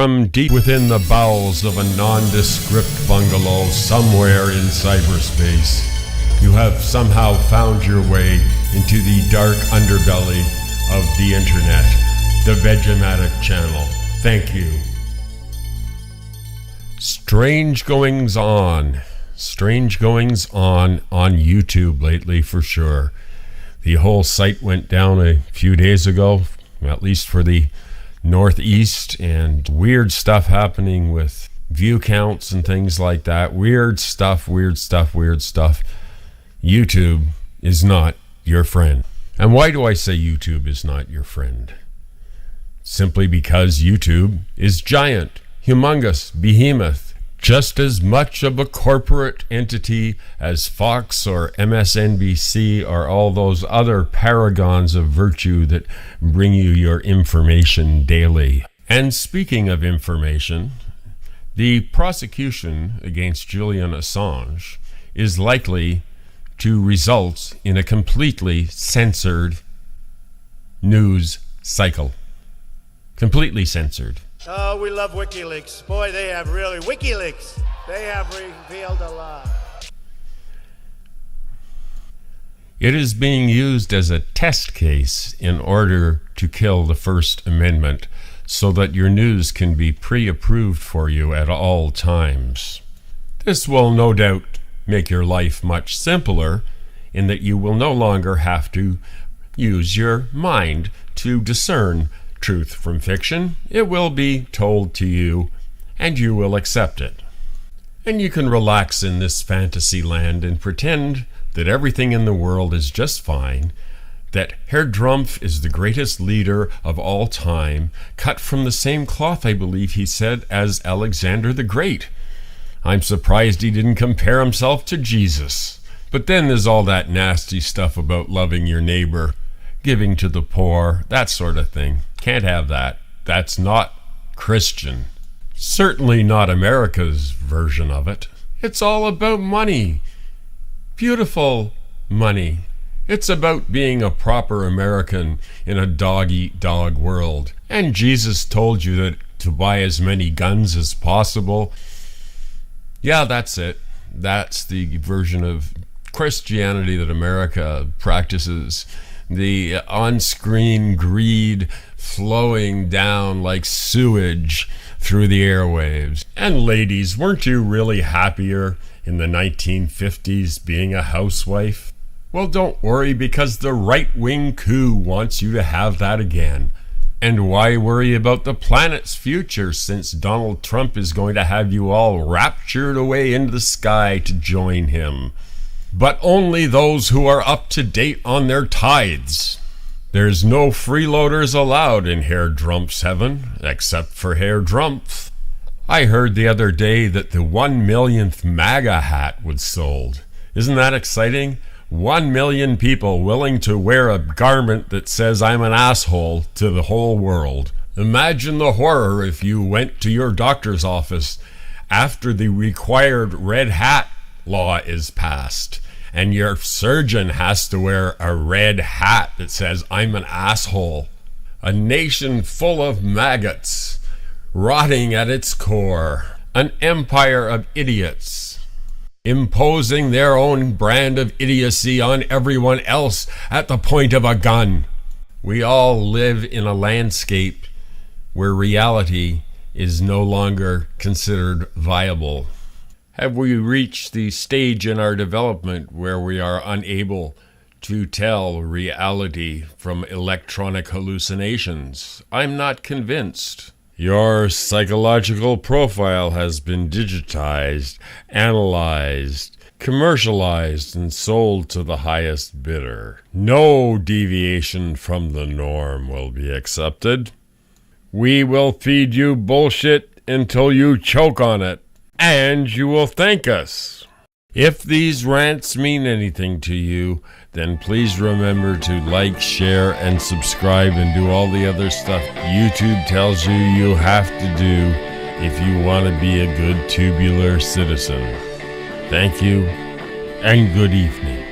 From deep within the bowels of a nondescript bungalow somewhere in cyberspace, you have somehow found your way into the dark underbelly of the internet, the Vegematic channel. Thank you. Strange goings on on YouTube lately for sure. The whole site went down a few days ago, at least for the Northeast, and weird stuff happening with view counts and things like that. Weird stuff. YouTube is not your friend. And why do I say YouTube is not your friend? Simply because YouTube is giant, humongous, behemoth, just as much of a corporate entity as Fox or MSNBC or all those other paragons of virtue that bring you your information daily. And speaking of information, the prosecution against Julian Assange is likely to result in a completely censored news cycle. Completely censored. Oh, we love WikiLeaks. Boy, they have really... WikiLeaks! They have revealed a lot. It is being used as a test case in order to kill the First Amendment so that your news can be pre-approved for you at all times. This will no doubt make your life much simpler in that you will no longer have to use your mind to discern truth from fiction. It will be told to you and you will accept it. And you can relax in this fantasy land and pretend that everything in the world is just fine, that Herr Drumpf is the greatest leader of all time, cut from the same cloth, I believe he said, as Alexander the Great. I'm surprised he didn't compare himself to Jesus. But then there's all that nasty stuff about loving your neighbor, giving to the poor, that sort of thing. Can't have that. That's not Christian. Certainly not America's version of it. It's all about money. Beautiful money. It's about being a proper American in a dog-eat-dog world. And Jesus told you that to buy as many guns as possible. Yeah, that's it. That's the version of Christianity that America practices. The on-screen greed flowing down like sewage through the airwaves. And ladies, weren't you really happier in the 1950s being a housewife? Well, don't worry, because the right-wing coup wants you to have that again. And why worry about the planet's future, since Donald Trump is going to have you all raptured away into the sky to join him? But only those who are up to date on their tithes. There's no freeloaders allowed in Herr Drumpf's heaven, except for Herr Drumpf. I heard the other day that the 1 millionth MAGA hat was sold. Isn't that exciting? 1 million people willing to wear a garment that says I'm an asshole to the whole world. Imagine the horror if you went to your doctor's office after the required red hat law is passed and your surgeon has to wear a red hat that says I'm an asshole. A nation full of maggots, rotting at its core. An empire of idiots, imposing their own brand of idiocy on everyone else at the point of a gun. We all live in a landscape where reality is no longer considered viable. Have we reached the stage in our development where we are unable to tell reality from electronic hallucinations? I'm not convinced. Your psychological profile has been digitized, analyzed, commercialized, and sold to the highest bidder. No deviation from the norm will be accepted. We will feed you bullshit until you choke on it. And you will thank us. If these rants mean anything to you, then please remember to like, share, and subscribe and do all the other stuff YouTube tells you you have to do if you want to be a good tubular citizen. Thank you, and good evening.